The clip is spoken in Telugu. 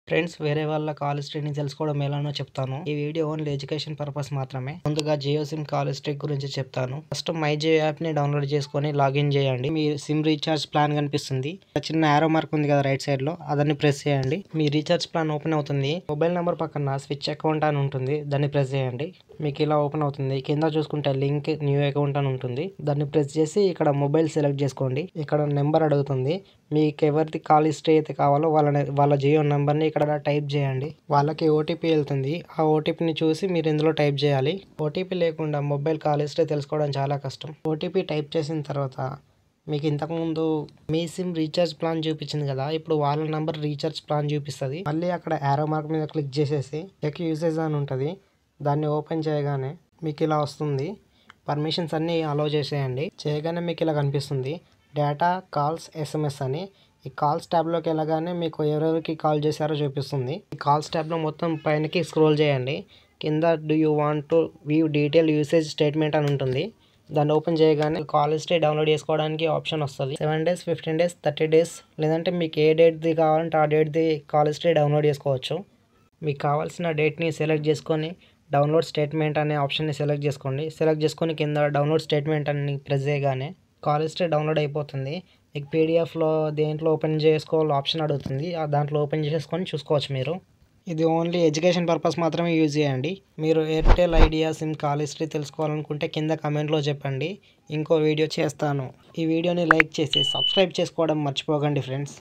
ఫ్రెండ్స్, వేరే వాళ్ళ కాల్ హిస్టరీని తెలుసుకోవడం ఎలానో చెప్తాను. ఈ వీడియో ఓన్లీ ఎడ్యుకేషన్ పర్పస్ మాత్రమే. ముందుగా జియో సిమ్ కాల్ హిస్టరీ గురించి చెప్తాను. ఫస్ట్ మై జియో యాప్ ని డౌన్లోడ్ చేసుకొని లాగిన్ చేయండి. మీ సిమ్ రీఛార్జ్ ప్లాన్ కనిపిస్తుంది. చిన్న యారో మార్క్ ఉంది కదా రైట్ సైడ్ లో, అదని ప్రెస్ చేయండి. మీ రీఛార్జ్ ప్లాన్ ఓపెన్ అవుతుంది. మొబైల్ నెంబర్ పక్కన స్విచ్ అకౌంట్ అని ఉంటుంది, దాన్ని ప్రెస్ చేయండి. మీకు ఇలా ఓపెన్ అవుతుంది. కింద చూసుకుంటే లింక్ న్యూ అకౌంట్ అని ఉంటుంది, దాన్ని ప్రెస్ చేసి ఇక్కడ మొబైల్ సెలెక్ట్ చేసుకోండి. ఇక్కడ నెంబర్ అడుగుతుంది. మీకు ఎవరిది కాల్ హిస్టరీ అయితే కావాలో వాళ్ళ జియో నెంబర్ని ఇక్కడ టైప్ చేయండి. వాళ్ళకి ఓటీపీ వెళ్తుంది. ఆ ఓటీపీని చూసి మీరు ఇందులో టైప్ చేయాలి. ఓటీపీ లేకుండా మొబైల్ కాల్ హిస్టరీ తెలుసుకోవడం చాలా కష్టం. ఓటీపీ టైప్ చేసిన తర్వాత మీకు ఇంతకుముందు మీ సిమ్ రీఛార్జ్ ప్లాన్ చూపించింది కదా, ఇప్పుడు వాళ్ళ నెంబర్ రీఛార్జ్ ప్లాన్ చూపిస్తుంది. మళ్ళీ అక్కడ యారో మార్క్ మీద క్లిక్ చేసేసి చెక్ యూసేజ్ అని ఉంటుంది, దాన్ని ఓపెన్ చేయగానే మీకు ఇలా వస్తుంది. పర్మిషన్స్ అన్నీ అలో చేసేయండి. చేయగానే మీకు ఇలా కనిపిస్తుంది డేటా, కాల్స్, ఎస్ఎంఎస్ అని. ఈ కాల్స్ ట్యాబ్లోకి వెళ్ళగానే మీకు ఎవరెవరికి కాల్ చేశారో చూపిస్తుంది. ఈ కాల్స్ ట్యాబ్లో మొత్తం పైనకి స్క్రోల్ చేయండి. కింద do you want to view detail usage statement అని ఉంటుంది. దాన్ని ఓపెన్ చేయగానే కాల్ హిస్టరీ డౌన్లోడ్ చేసుకోవడానికి ఆప్షన్ వస్తుంది. 7 days, 15 days, 30 days, లేదంటే మీకు ఏ డేట్ది కావాలంటే ఆ డేట్ది కాల్ హిస్టరీ డౌన్లోడ్ చేసుకోవచ్చు. మీకు కావాల్సిన డేట్ని సెలెక్ట్ చేసుకొని డౌన్లోడ్ స్టేట్మెంట్ అనే ఆప్షన్ని సెలెక్ట్ చేసుకోండి. సెలెక్ట్ చేసుకొని కింద డౌన్లోడ్ స్టేట్మెంట్ అని ప్రెస్ చేయగానే కాల్ హిస్టరీ డౌన్లోడ్ అయిపోతుంది. మీకు పీడిఎఫ్లో దేంట్లో ఓపెన్ చేసుకోవాలో ఆప్షన్ అడుగుతుంది, దాంట్లో ఓపెన్ చేసుకొని చూసుకోవచ్చు మీరు. ఇది ఓన్లీ ఎడ్యుకేషన్ పర్పస్ మాత్రమే యూజ్ చేయండి. మీరు Airtel, idea SIM call history తెలుసుకోవాలనుకుంటే కింద కమెంట్లో చెప్పండి, ఇంకో వీడియో చేస్తాను. ఈ వీడియోని లైక్ చేసి సబ్స్క్రైబ్ చేసుకోవడం మర్చిపోకండి ఫ్రెండ్స్.